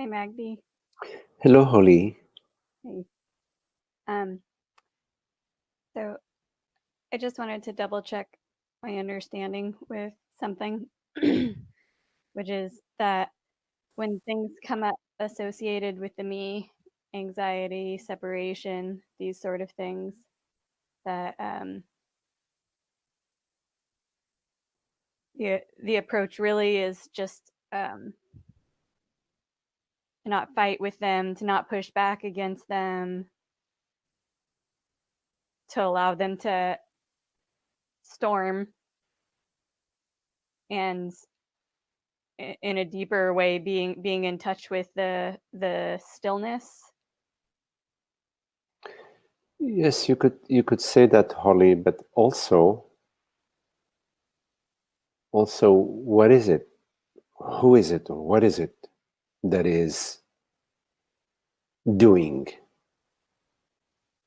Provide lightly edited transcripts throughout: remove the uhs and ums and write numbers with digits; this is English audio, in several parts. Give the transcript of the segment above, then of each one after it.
Hi, Magdi. Hello, Holly. Hey. Um, so I just wanted to double check my understanding with something, which is that when things come up associated with the me, anxiety, separation, these sort of things, that the approach really is just to not fight with them, to not push back against them, to allow them to storm, and in a deeper way being in touch with the stillness. Yes, you could say that, Holly, but also what is it? Who is it, or what is it that is doing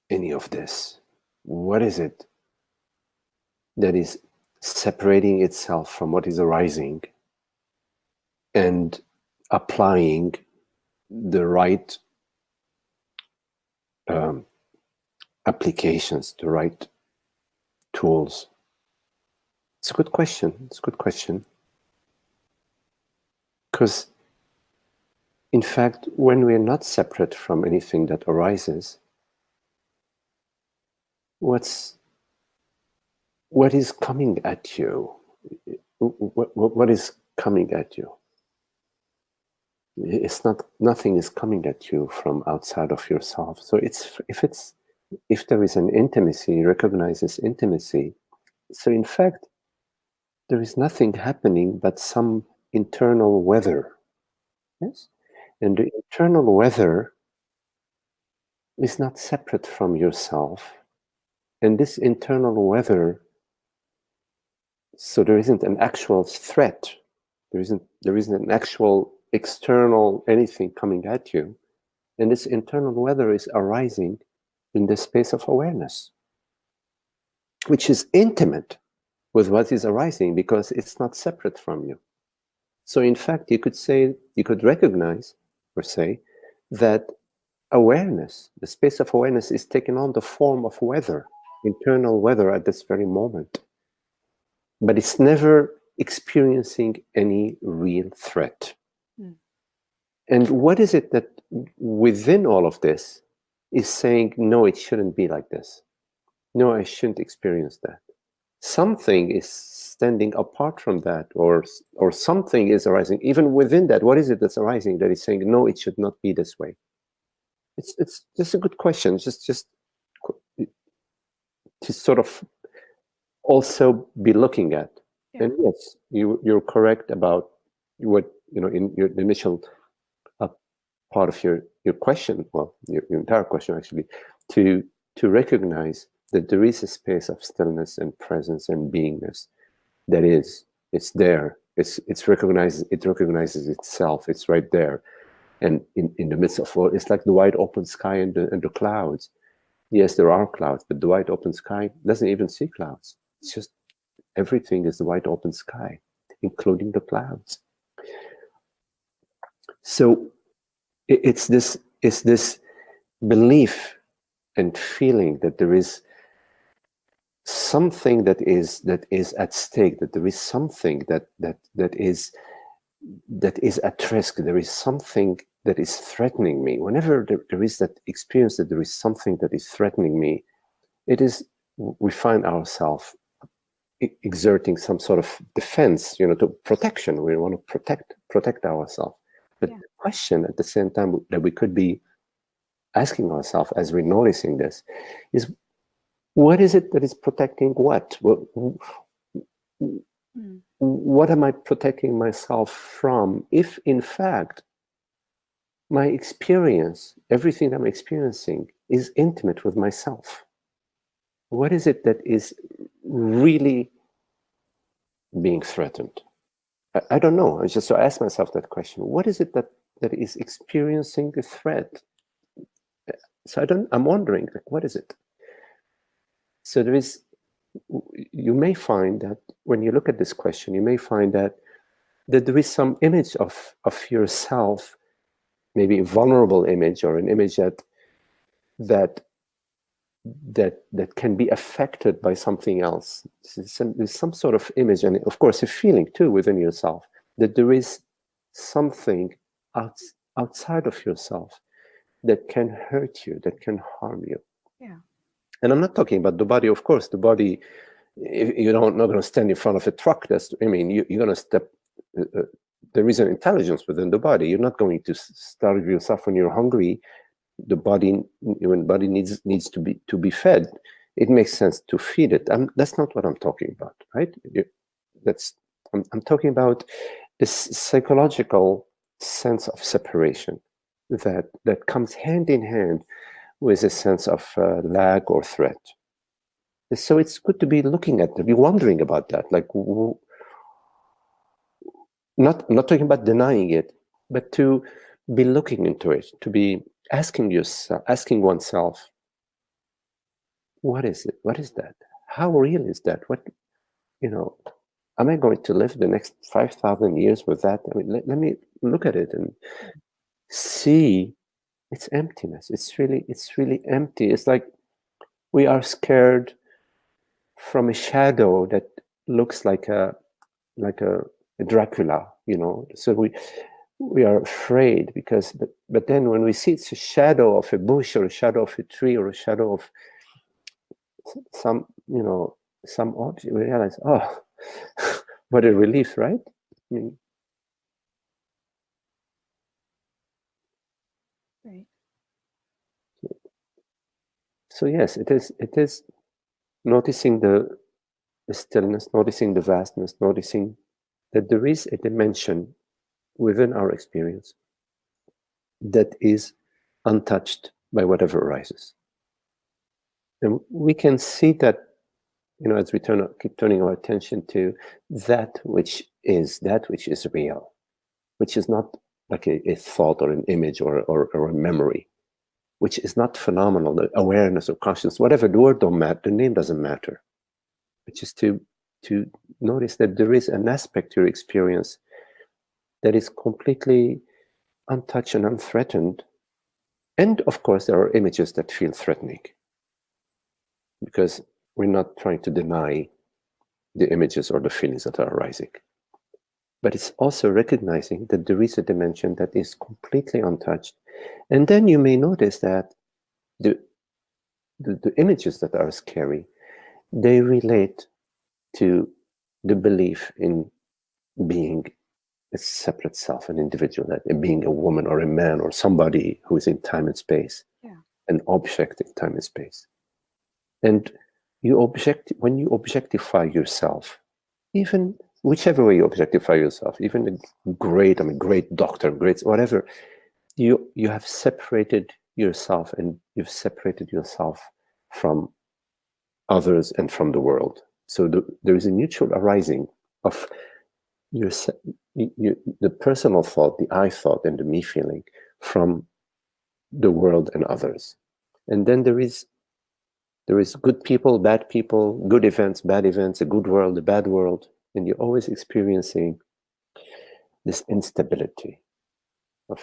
any of this? What is it that is separating itself from what is arising and applying the right applications, the right tools? It's a good question. It's a good question. Because, in fact, when we're not separate from anything that arises, what is coming at you? What is coming at you? It's not, nothing is coming at you from outside of yourself. So if there is an intimacy, recognizes intimacy. So in fact, there is nothing happening but some internal weather. Yes, and the internal weather is not separate from yourself. And this internal weather, so there isn't an actual threat. There isn't an actual external anything coming at you. And this internal weather is arising in the space of awareness, which is intimate with what is arising because it's not separate from you. So in fact, you could recognize or say that awareness, the space of awareness, is taking on the form of weather, internal weather at this very moment. But it's never experiencing any real threat. And what is it that within all of this is saying, no, it shouldn't be like this. No, I shouldn't experience that. Something is standing apart from that, or something is arising. Even within that, what is it that's arising that is saying, no, it should not be this way? It's just a good question. Just to sort of also be looking at. Yeah. And yes, you're correct about what, in your initial part of your question, well, your entire question actually, to recognize that there is a space of stillness and presence and beingness that it's there. It recognizes itself. It's right there. And in the midst of all, it's like the wide open sky and the clouds. Yes, there are clouds, but the wide open sky doesn't even see clouds. It's just everything is the wide open sky, including the clouds. So it's this belief and feeling that there is something that is at stake, that there is something that is at risk. There is something that is threatening me. Whenever there is that experience that there is something that is threatening me, we find ourselves exerting some sort of defense, to protection. We want to protect ourselves. But the question at the same time that we could be asking ourselves as we're noticing this is, what is it that is protecting what? What am I protecting myself from if, in fact, my experience, everything I'm experiencing, is intimate with myself? What is it that is really being threatened? I don't know. I just ask myself that question. What is it that is experiencing a threat? So I'm wondering, like, what is it? So you may find that when you look at this question, you may find that there is some image of yourself maybe a vulnerable image, or an image that can be affected by something else. There's some sort of image, and of course a feeling too within yourself, that there is something outside of yourself that can hurt you, that can harm you. Yeah. And I'm not talking about the body. Of course, the body, you're not going to stand in front of a truck. You're going to step. There is an intelligence within the body. You're not going to starve yourself when you're hungry. The body, when body needs to be fed, it makes sense to feed it. That's not what I'm talking about, right? I'm talking about this psychological sense of separation that comes hand in hand with a sense of lag or threat. So it's good to be looking at, to be wondering about that, like not talking about denying it, but to be looking into it, to be asking oneself, what is it? What is that? How real is that? What, am I going to live the next 5,000 years with that? I mean, let me look at it and see its emptiness. It's really empty. It's like we are scared from a shadow that looks like a Dracula, So we are afraid because, but then when we see it's a shadow of a bush or a shadow of a tree or a shadow of some object, we realize, oh, what a relief, right? I mean, Right. So yes, it is noticing the stillness, noticing the vastness, noticing that there is a dimension within our experience that is untouched by whatever arises. And we can see that, as we keep turning our attention to that which is real, which is not like a thought or an image or a memory, which is not phenomenal, the awareness or consciousness, whatever, the word don't matter, the name doesn't matter. It's just to notice that there is an aspect to your experience that is completely untouched and unthreatened. And of course, there are images that feel threatening, because we're not trying to deny the images or the feelings that are arising. But it's also recognizing that there is a dimension that is completely untouched. And then you may notice that the images that are scary, they relate to the belief in being a separate self, an individual, that being a woman or a man or somebody who is in time and space, an object in time and space. And when you objectify yourself, even whichever way you objectify yourself, even a great doctor, great whatever, you have separated yourself, and you've separated yourself from others and from the world. So there is a mutual arising of the personal thought, the I thought, and the me feeling from the world and others. And then there is good people, bad people, good events, bad events, a good world, a bad world, and you're always experiencing this instability of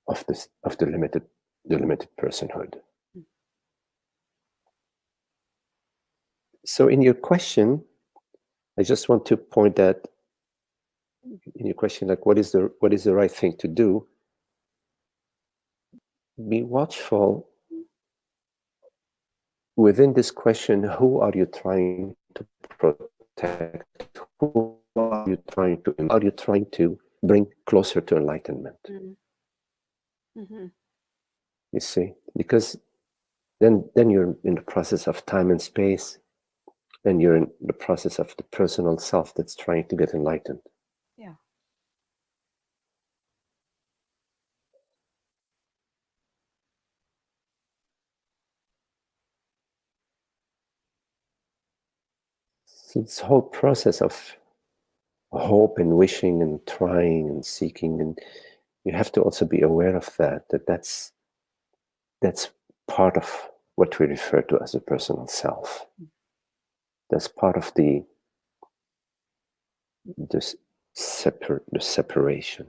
the limited personhood. So in your question, I just want to point that in your question, like what is the right thing to do? Be watchful within this question. Who are you trying to protect? Who are you trying to bring closer to enlightenment? Mm-hmm. You see, because then you're in the process of time and space, and you're in the process of the personal self that's trying to get enlightened. Yeah. So this whole process of hope and wishing and trying and seeking, and you have to also be aware of that's part of what we refer to as a personal self. That's part of the separation.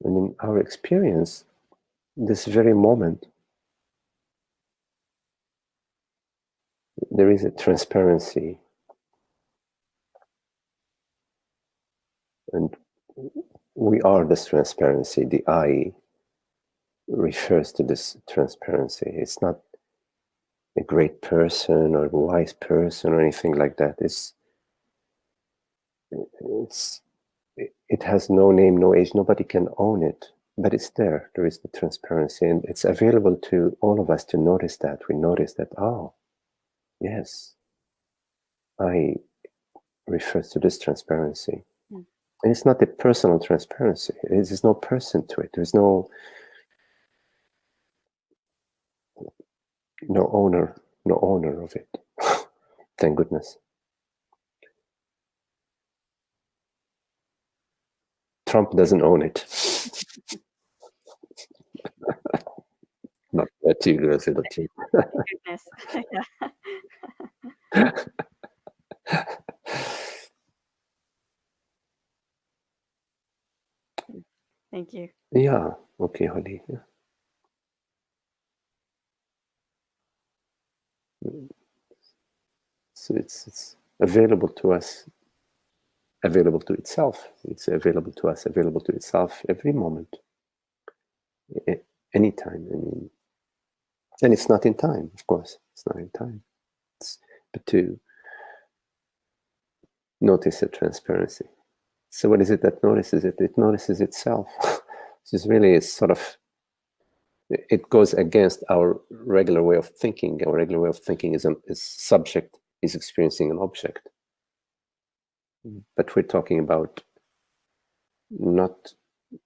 And in our experience, this very moment, there is a transparency. And we are this transparency. The I refers to this transparency. It's not a great person or a wise person or anything like that. It has no name, no age. Nobody can own it, but it's there. There is the transparency, and it's available to all of us to notice that. We notice that, oh, yes, I refers to this transparency. Mm. And it's not a personal transparency. There's no person to it. There's no owner of it. Thank goodness. Trump doesn't own it. Not that you guys are the team. Goodness. Yeah. Thank you. Yeah. Okay, Holly. Yeah. So it's available to us, available to itself. It's available to us, available to itself every moment, anytime. And it's not in time, of course. It's not in time. But to notice the transparency. So what is it that notices it? It notices itself. It's really sort of, it goes against our regular way of thinking. Our regular way of thinking is subject is experiencing an object. But we're talking about not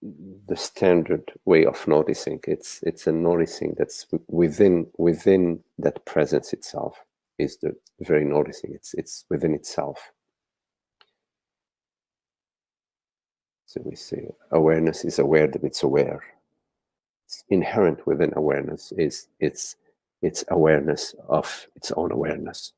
the standard way of noticing. It's a noticing that's within that presence itself is the very noticing. It's within itself. So we say awareness is aware that it's aware. It's inherent within awareness is its awareness of its own awareness.